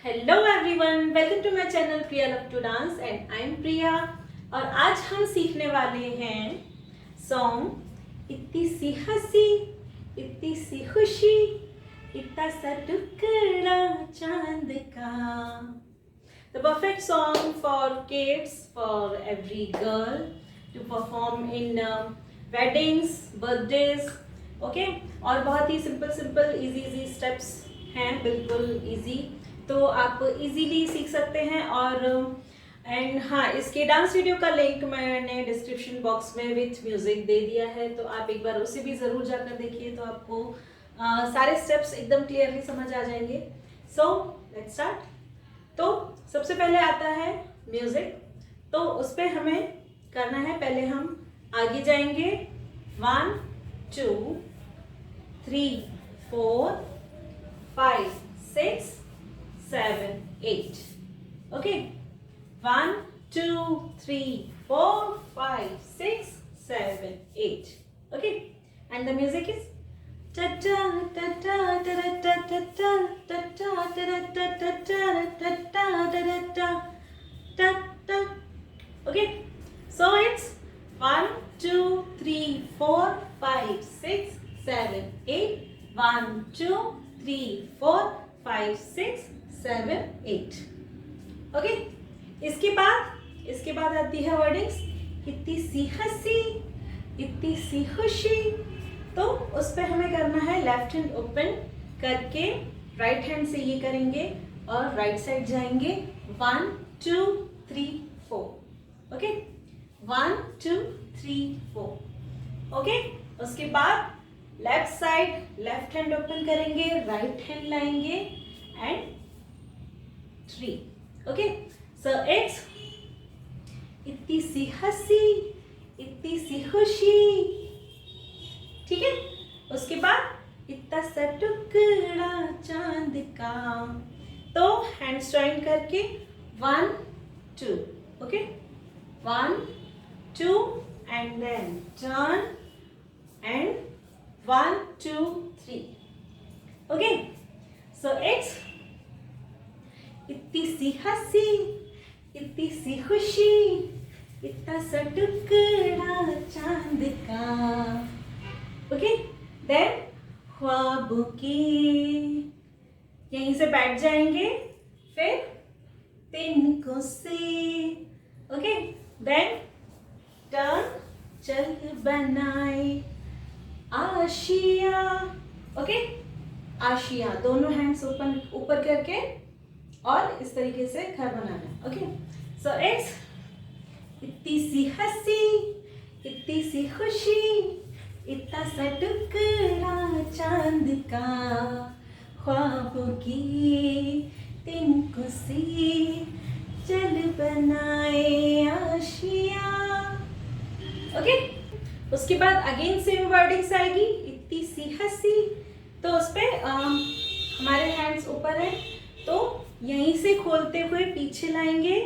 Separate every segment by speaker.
Speaker 1: Hello everyone, welcome to my channel Priya love to dance and I am Priya. और आज हम सीखने वाले हैं सॉन्ग इतनी सी हंसी इतनी सी खुशी इतना सा टुकड़ा चांद का। The perfect song for kids, for every girl to perform in weddings, birthdays, okay? और बहुत ही सिंपल इजी स्टेप्स हैं, बिल्कुल इजी, तो आप इजीली सीख सकते हैं। और एंड हाँ, इसके डांस वीडियो का लिंक मैंने डिस्क्रिप्शन बॉक्स में विथ म्यूजिक दे दिया है, तो आप एक बार उसे भी ज़रूर जाकर देखिए, तो आपको सारे स्टेप्स एकदम क्लियरली समझ आ जाएंगे। So let's start. तो सबसे पहले आता है म्यूजिक, तो उस पर हमें करना है, पहले हम आगे जाएंगे 1 2 3 4 5 6 7 8, okay. 1 2 3 4 5 6 7 8, okay, and the music is ta ta ta ta ta ta ta ta ta ta ta ta ta ta ta ta ta ta, okay. So it's 1 2 3 4 5 6 7 8, 1 2 3 4 5 6 7 8, okay. इसके बाद आती है वर्डिंग्स इतनी सी हंसी इतनी सी खुशी, तो उस पर हमें करना है लेफ्ट हैंड ओपन करके राइट हैंड से ये करेंगे और राइट साइड जाएंगे 1 2 3 4, ओके। 1 2 3 4, ओके। उसके बाद left side left hand open करेंगे, राइट हैंड लाएंगे एंड 3, ओके। सो इट्स इतनी सी हंसी इतनी सी खुशी, ठीक है। उसके बाद इतना सा टुकड़ा चांद का, तो हैंड्स जॉइन करके 1 2, okay, 1 2 and then turn and 1 2 3, okay. So it's इतनी सी हंसी इतनी सी खुशी इतना सा टुकड़ा चांद का, ओके। देन ख्वाबों की यहीं से बैठ जाएंगे, फिर तिनको से, ओके। देन टर्न चल बनाए आशिया, ओके। आशिया दोनों हैंड्स ओपन ऊपर करके और इस तरीके से घर बनाना है, ओके। सो इट्स इतनी सी हंसी इतनी सी खुशी इतना सा टुकड़ा चांद का, ख्वाबों की तिनको से चल बनाए आशिया, ओके। उसके बाद अगेन सेम वर्डिंग्स आएगी इतनी सी हंसी, तो उस पर हमारे हैंड्स ऊपर है, तो यहीं से खोलते हुए पीछे लाएंगे,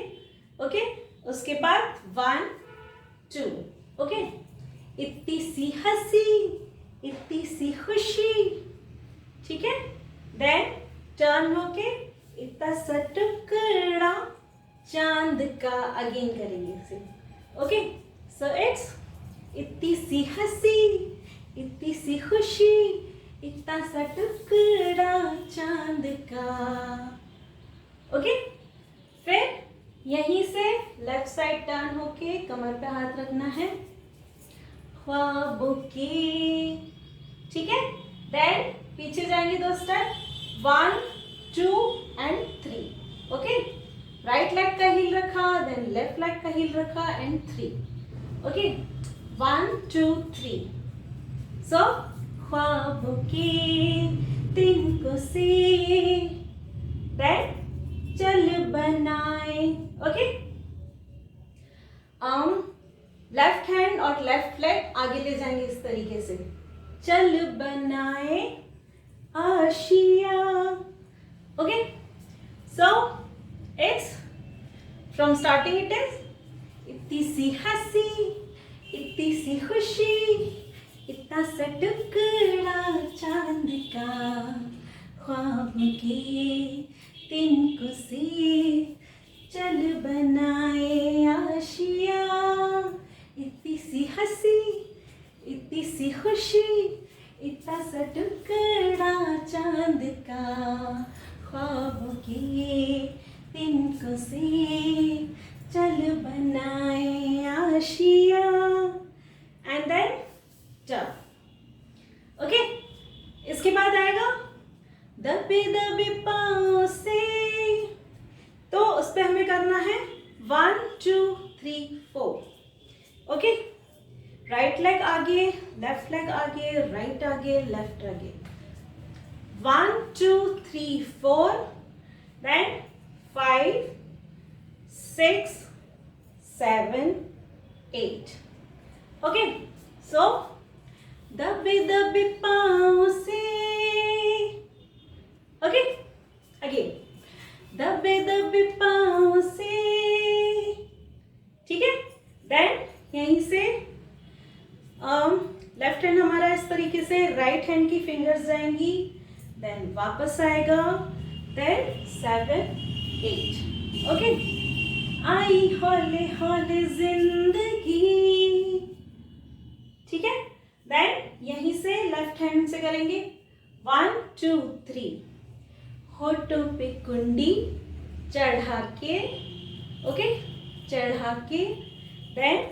Speaker 1: ओके। उसके बाद 1 2, ओके। इतनी सी हंसी इतनी सी खुशी, ठीक है। देन टर्न होके इतना सा टुकड़ा चांद का, अगेन करेंगे इसे, ओके। सो इट्स इतनी सी हंसी इतनी सी खुशी इतना सा टुकड़ा चांद का, ओके। फिर यहीं से लेफ्ट साइड टर्न होके कमर पे हाथ रखना है, ख्वाबों की, ठीक है। देन पीछे जाएंगे 2 step 1 2 and 3, okay. Right leg का हील रखा, देन लेफ्ट लेग का हील रखा एंड 3, ओके। 1 2 3। सो ख्वाबों की तिनको से देन चल बनाए, ओके। लेफ्ट हैंड और लेफ्ट लेग आगे ले जाएंगे इस तरीके से, चल बनाए Asia, okay. So it's from starting it is इतनी सी हंसी इतनी सी खुशी इतना सा टुकड़ा चांद का, ख्वाब की तिनको से चल बनाए आशिया, इतनी सी हंसी इतनी सी खुशी, इतना सा टुकड़ा चांद का, ख्वाबों के तिनको से चल बनाए आशिया, एंड देन टर्न। ओके, इसके बाद आएगा दबे दबे पाँव से, तो उस पर हमें करना है 1 2 3 4। ओके, राइट लेग आगे, लेफ्ट लेग आगे, राइट आगे, लेफ्ट आगे, 1 2 3 4, देन 5 6 7 8। ओके, सो दबे दबे पाँव से, ओके अगेन, दबे दबे पाँव से, ठीक है। देन यहीं से लेफ्ट हैंड हमारा इस तरीके से राइट हैंड की फिंगर्स जाएंगी, देन वापस आएगा, देन 7 8। ओके, आई हौले हौले जिंदगी, ठीक है। देन यहीं से लेफ्ट हैंड से करेंगे 1 2 3, होठों पे कुंडी चढ़ा के, ओके चढ़ा के, देन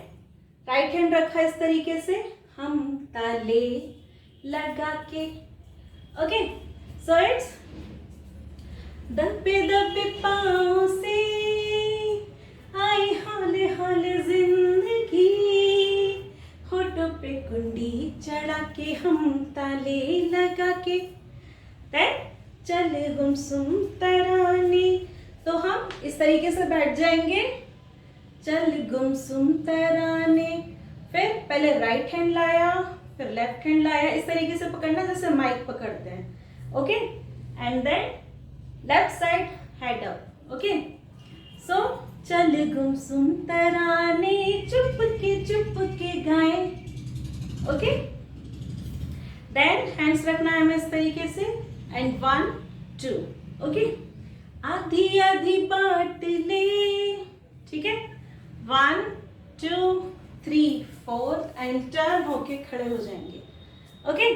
Speaker 1: राइट हैंड रखा इस तरीके से, हम ताले लगा के, ओके। सो इट्स दबे दबे पाँव से आई हौले हौले जिंदगी, होठों पे कुंडी चढ़ा के, हम ताले लगा के, देन चले गुमसुम तराने, तो हम इस तरीके से बैठ जाएंगे, चल गुमसुम तराने, फिर पहले राइट हैंड लाया, फिर लेफ्ट हैंड लाया, इस तरीके से पकड़ना जैसे माइक पकड़ते हैं, okay, and then left side head up, okay. So चल गुमसुम तराने चुप के गाए, ओके। देन हैंड्स रखना है हमें इस तरीके से, एंड 1 2, ओके। आधी आधी बात ले, ठीक है, 1 2 3 4, एंड टर्न होके खड़े हो जाएंगे, ओके।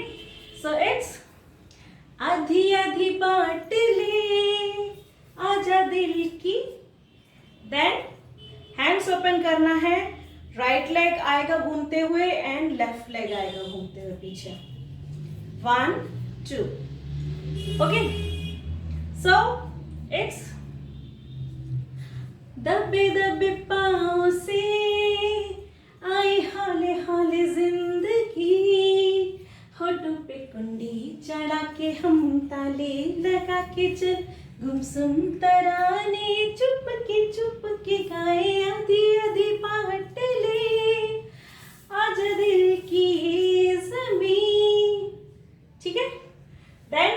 Speaker 1: सो इट्स आधी आधी बात ले आजा दिल की, देन हैंड्स ओपन करना है, राइट लेग आएगा घूमते हुए एंड लेफ्ट लेग आएगा घूमते हुए पीछे, 1 2, ओके। सो इट्स दबे दबे पाँव से आई हौले हौले जिंदगी, होठों पे कुंडी चढ़ा के, हम ताले लगा के, चल गुमसुम तराने चुप के गाए, आधी आधी बात ले आजा दिल की ज़मीं, ठीक है। देन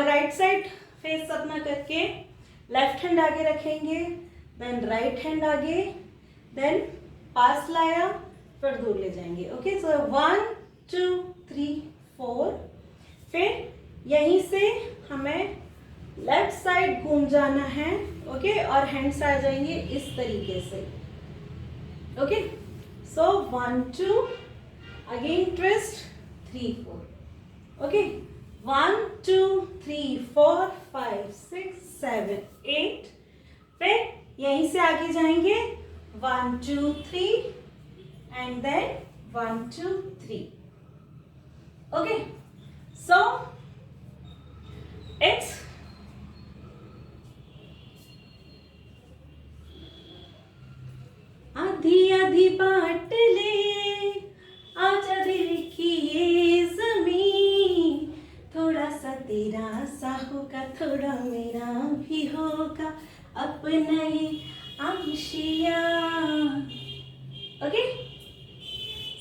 Speaker 1: राइट साइड फेस अपना करके लेफ्ट हैंड आगे रखेंगे, देन राइट हैंड आगे, देन पास लाया, फिर दूर ले जाएंगे, ओके। सो 1 2 3 4, फिर यहीं से हमें लेफ्ट साइड घूम जाना है, ओके, और हैंड्स आ जाएंगे इस तरीके से, ओके। सो 1 2, अगेन ट्विस्ट, 3 4, ओके, 1 2 3 4 5 6 7 8, फिर यहीं से आगे जाएंगे 1 2 3, and then 1 2 3, okay. So it's आधी आधी बात ले आजा दिल की ये ज़मीं, थोड़ा सा तेरा सा होगा, थोड़ा मेरा भी होगा, अपना ये Asia, okay.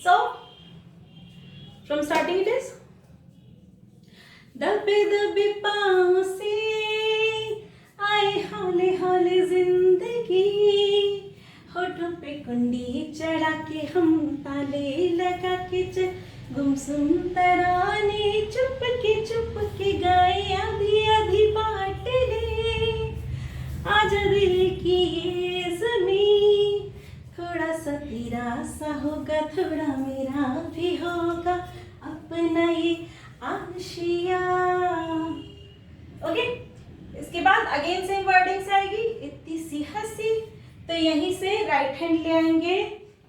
Speaker 1: So from starting it is दबे दबे पाँव से आए हौले हौले जिंदगी, होठों पे कुंडी चढ़ा के, हम ताले लगा के, चल गुमसुम तराने चुप के गाए, आधी आधी बात ले दिल की ये ज़मीं, थोड़ा सा तेरा सा होगा, थोड़ा मेरा भी होगा, अपना ये आशिया। ओके, इसके बाद अगेन सेम वर्डिंग्स आएगी। इतनी सी हंसी, तो यहीं से राइट हैंड ले आएंगे,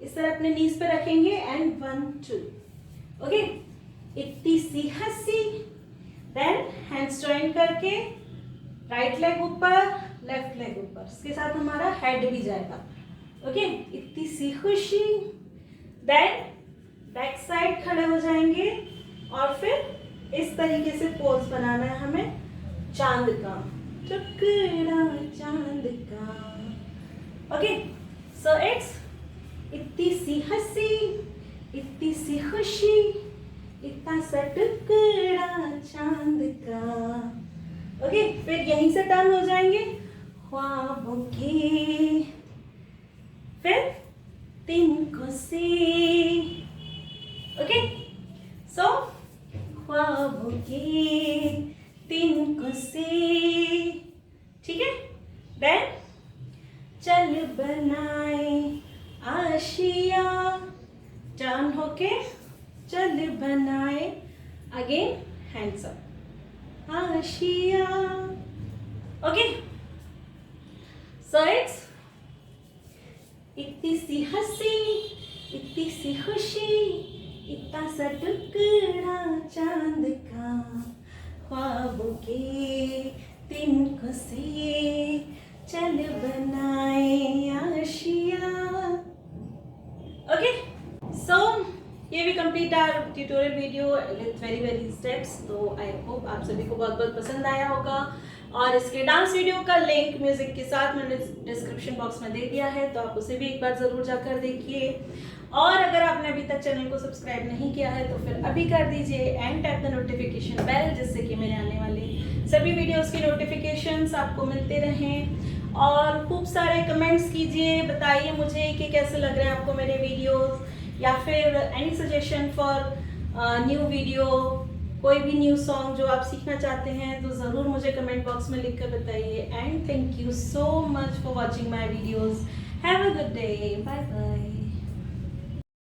Speaker 1: इस तरह अपने नीज पे रखेंगे एंड 1 2। ओके, इतनी सी हंसी, देन हैंड्स जॉइन करके राइट लेग ऊपर, लेफ्ट लेग ऊपर, इसके साथ हमारा हेड भी जाएगा। ओके, इतनी सी खुशी, देन बैक साइड खड़े हो जाएंगे और फिर इस तरीके से पोज बनाना है हमें चांद का, टुकड़ा चांद का। ओके, सो इट्स इतनी सी हंसी, इतनी सी खुशी, इतना सा टुकड़ा चांद का। ओके, फिर यहीं से टर्न हो जाएंगे ख्वाबों के, फिर तिनको से। ओके, सो ख्वाबों के तिनको से, ठीक है। देन चल बनाए आशिया, टर्न होके चल बनाए, again hands up, Asia. Okay, so it's इतनी सी हंसी, इतनी सी खुशी, इतना सा टुकड़ा चांद का, ख्वाबों के तिनको से, चल बनाए आशिया। ओके, सो ये भी complete our tutorial video with very steps. तो आई होप आप सभी को बहुत बहुत पसंद आया होगा, और इसके डांस वीडियो का लिंक म्यूजिक के साथ मैंने डिस्क्रिप्शन बॉक्स में दे दिया है, तो आप उसे भी एक बार ज़रूर जाकर देखिए। और अगर आपने अभी तक चैनल को सब्सक्राइब नहीं किया है तो फिर अभी कर दीजिए and tap the notification bell, जिससे कि मेरे आने वाले सभी वीडियोस की नोटिफिकेशंस आपको मिलते रहें। और खूब सारे कमेंट्स कीजिए, बताइए मुझे कि कैसे लग रहे हैं आपको मेरे वीडियोस, या फिर any suggestion for new video, कोई भी न्यू सॉन्ग जो आप सीखना चाहते हैं, तो ज़रूर मुझे कमेंट बॉक्स में लिख कर बताइए। And thank you so much for watching my videos. Have a good day, bye bye.